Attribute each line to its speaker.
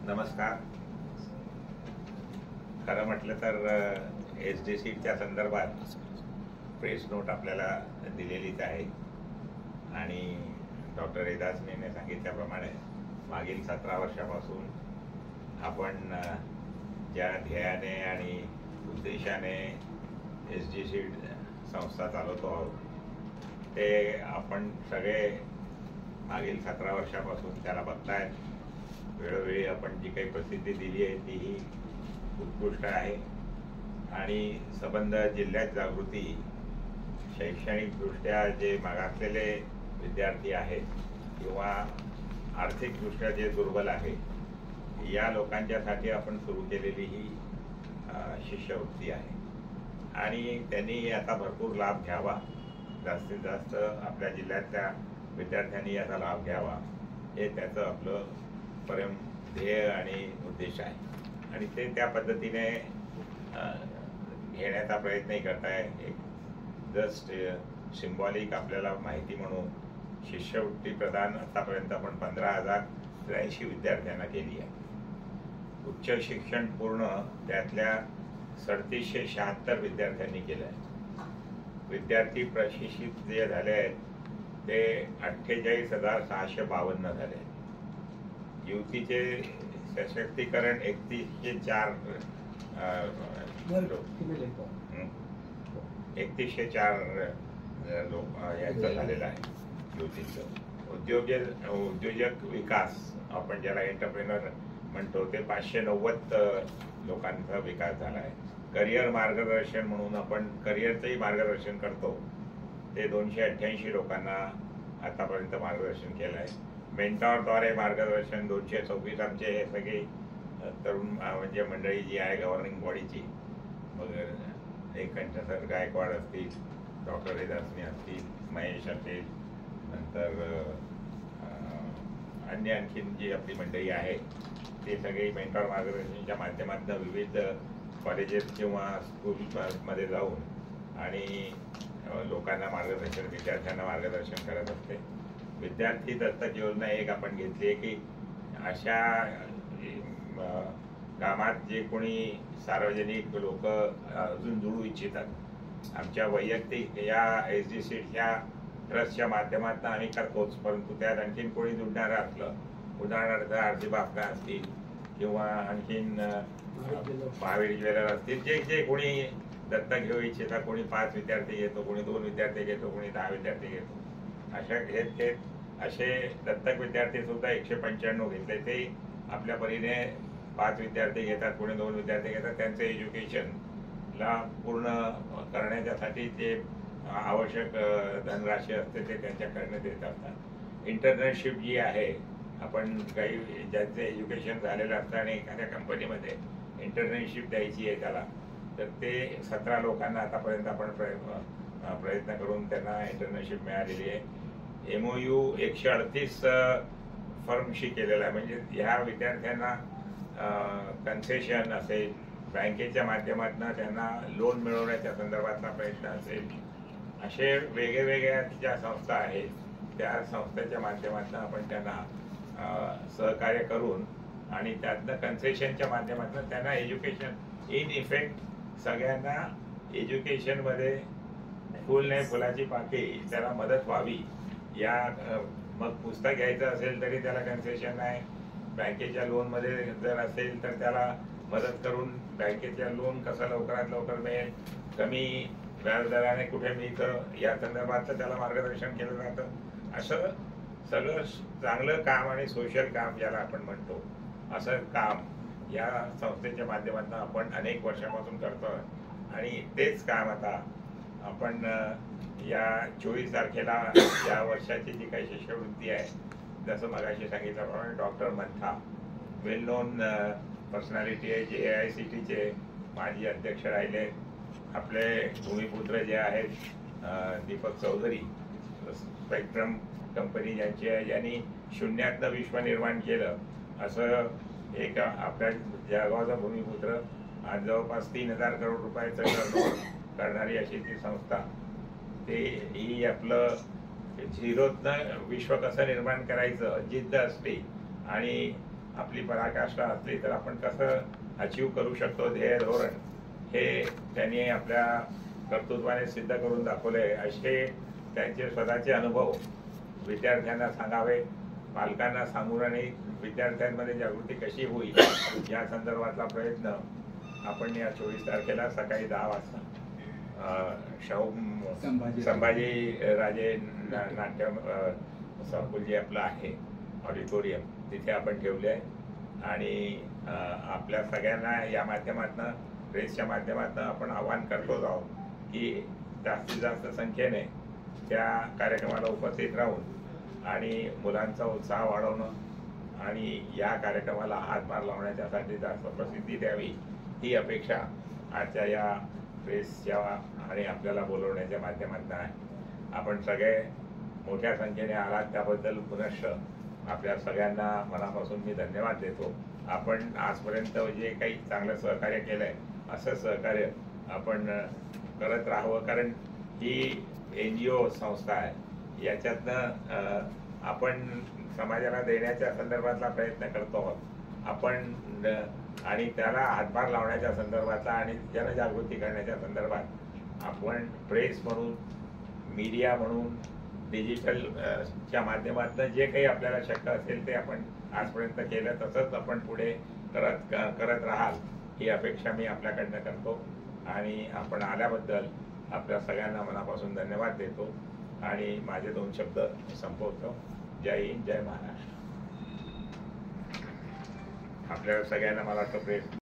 Speaker 1: नमस्कार. खरं म्हटलं तर SDCच्या संदर्भात प्रेस नोट आपल्याला दिलेलीच आहे आणि डॉक्टर एजाजने सांगितल्याप्रमाणे मागील 17 वर्षापासून आपण ज्या ध्येयाने आणि उद्देशाने SDC संस्था चालवतो आहोत ते आपण सगळे मागील 17 वर्षापासून त्याला बघतायत. वेळोवेळी आपण जी काही प्रसिद्धी दिली आहे तीही उत्कृष्ट आहे आणि संबंध जिल्ह्यात जागृती, शैक्षणिकदृष्ट्या जे मागासलेले विद्यार्थी आहेत किंवा आर्थिकदृष्ट्या जे दुर्बल आहेत या लोकांच्यासाठी आपण सुरू केलेली ही शिष्यवृत्ती आहे आणि त्यांनी याचा भरपूर लाभ घ्यावा. जास्तीत जास्त आपल्या जिल्ह्यातल्या विद्यार्थ्यांनी याचा लाभ घ्यावा हे त्याचं आपलं परम ध्येय आणि उद्देश आहे आणि ते त्या पद्धतीने घेण्याचा प्रयत्नही करताय. एक जस्ट सिम्बॉलिक आपल्याला माहिती म्हणून शिष्यवृत्ती प्रदान आतापर्यंत आपण 15,083 विद्यार्थ्यांना केली आहे. उच्च शिक्षण पूर्ण त्यातल्या 3776 विद्यार्थ्यांनी केलं आहे. विद्यार्थी प्रशिक्षित जे झाले आहेत ते 48,652 झाले आहेत. युवतीचे सशक्तीकरण 3104 लोक यांचं झालेलं आहे. युवतीचं उद्योजक विकास आपण ज्याला एंटरप्रेनर म्हणतो ते 590 लोकांचा विकास झाला आहे. करिअर मार्गदर्शन म्हणून आपण करिअरचंही मार्गदर्शन करतो ते 288 लोकांना आतापर्यंत मार्गदर्शन केलं आहे. मेंटॉरद्वारे मार्गदर्शन 226 आमचे हे सगळे तरुण म्हणजे मंडळी जी आहे गव्हर्निंग बॉडीची, मग एकंठ सर गायकवाड असतील, डॉक्टर एजाजनी असतील, महेश असेल, नंतर आणखीन जी आपली मंडळी आहे ते सगळे मेंटॉर मार्गदर्शनच्या माध्यमातून विविध कॉलेजेस किंवा स्कूलमध्ये जाऊन आणि लोकांना मार्गदर्शन, विद्यार्थ्यांना मार्गदर्शन करत असते. विद्यार्थी दत्तक योजना एक आपण घेतली आहे की अशा कामात जे कोणी सार्वजनिक लोक अजून जुळू इच्छितात, आमच्या वैयक्तिक या SDCच्या ट्रस्टच्या माध्यमातून आम्ही करतोच, परंतु त्यात आणखीन कोणी जुळणारं असलं, उदाहरणार्थ आरती बापका असतील किंवा आणखीन महावीर ज्वेलर असतील, जे कोणी दत्तक घेऊ इच्छिता, कोणी 5 विद्यार्थी घेतो, कोणी 2 विद्यार्थी घेतो, कोणी 10 विद्यार्थी घेतो, अशा घेत असे दत्तक विद्यार्थी सुद्धा 195 घेतले. ते आपल्या परीने 5 विद्यार्थी घेतात, कोणी 2 विद्यार्थी घेतात. त्यांचं एज्युकेशनला पूर्ण करण्यासाठी जे आवश्यक धनराशी असते ते त्यांच्याकडनं देत असतात. इंटर्नशिप जी आहे, आपण काही ज्यांचं एज्युकेशन झालेलं असतं आणि एखाद्या कंपनीमध्ये इंटर्नशिप द्यायची आहे त्याला, तर ते 17 लोकांना आतापर्यंत आपण प्रयत्न करून त्यांना इंटर्नशिप मिळालेली आहे. MOU 138 फर्मशी केलेला आहे. म्हणजे ह्या विद्यार्थ्यांना कन्सेशन असेल, बँकेच्या माध्यमातून त्यांना लोन मिळवण्याच्या संदर्भातला प्रयत्न असेल, असे वेगवेगळ्या ज्या संस्था आहेत त्या संस्थेच्या माध्यमातून आपण त्यांना सहकार्य करून आणि त्यातनं कन्सेशनच्या माध्यमातून त्यांना एज्युकेशन इन इफेक्ट सगळ्यांना एज्युकेशनमध्ये फुल नाही फुलाची पाकळी त्याला मदत व्हावी. या मग पुस्तक घ्यायचं असेल तरी त्याला कन्सेशन आहे, बँकेच्या लोनमध्ये जर असेल तर त्याला मदत करून बँकेच्या लोन कसं लवकरात लवकर मिळेल, कमी व्याजदराने कुठे मिळतं या संदर्भात त्याला मार्गदर्शन केलं जातं. असं सगळं चांगलं काम आणि सोशल काम ज्याला आपण म्हणतो असं काम या संस्थेच्या माध्यमातून आपण अनेक वर्षापासून करतो आणि तेच काम आता आपण या 24 तारखेला या वर्षाची जी काही शिष्यवृत्ती आहे, जसं मगाशी सांगितल्याप्रमाणे डॉक्टर मंथा वेल नोन पर्सनॅलिटी आहे, जे AICTचे माजी अध्यक्ष राहिले, आपले भूमिपुत्र जे आहेत दीपक चौधरी, स्पेक्ट्रम कंपनी ज्यांची आहे, ज्यांनी शून्यातनं विश्व निर्माण केलं, असं एक आपल्या जळगावचा भूमिपुत्र आज जवळपास 3,000 करोड रुपयाचं टर्नओव्हर करणारी अशी ती संस्था, ते ही आपलं झिरोतनं विश्व कसं निर्माण करायचं जिद्द असते आणि आपली पराकाष्ठा असली तर आपण कसं अचीव करू शकतो ध्येय धोरण, हे त्यांनी आपल्या कर्तृत्वाने सिद्ध करून दाखवले. असे त्यांचे स्वतःचे अनुभव विद्यार्थ्यांना सांगावे, पालकांना सांगून आणि विद्यार्थ्यांमध्ये जागृती कशी होईल या संदर्भातला प्रयत्न आपण या 24 तारखेला सकाळी 10 वाजता शाहू संभाजी राजे नाट्य संकुल जे आपलं आहे ऑडिटोरियम, तिथे आपण ठेवले आहे. आणि आपल्या सगळ्यांना या माध्यमातून, प्रेसच्या माध्यमातून आपण आवाहन करतोच आहोत की जास्तीत जास्त संख्येने त्या कार्यक्रमाला उपस्थित राहून आणि मुलांचा उत्साह वाढवणं आणि या कार्यक्रमाला हातभार लावण्याच्यासाठी जास्त प्रसिद्धी द्यावी, ही अपेक्षा आजच्या या प्रेसच्या आणि आपल्याला बोलवण्याच्या माध्यमातून आहे. आपण सगळे मोठ्या संख्येने आलात त्याबद्दल पुनश्च आपल्या सगळ्यांना मनापासून मी धन्यवाद देतो. आपण आजपर्यंत जे काही चांगलं सहकार्य केलं आहे, असं सहकार्य आपण करत राहावं. कारण ही NGO संस्था आहे, याच्यातनं आपण समाजाला देण्याच्या संदर्भातला प्रयत्न करतो आहोत आपण, आणि त्याला हातभार लावण्याच्या संदर्भातला आणि जनजागृती करण्याच्या संदर्भात आपण प्रेस म्हणून, मीडिया म्हणून, डिजिटल च्या माध्यमातून जे काही आपल्याला शक्य असेल ते आपण आजपर्यंत केलं, तसंच आपण पुढे करत राहाल ही अपेक्षा मी आपल्याकडनं करतो. आणि आपण आल्याबद्दल आपल्या सगळ्यांना मनापासून धन्यवाद देतो आणि माझे 2 शब्द संपवतो. जय हिंद, जय महाराष्ट्र. आपल्या सगळ्यांना मला वाटतं प्रेस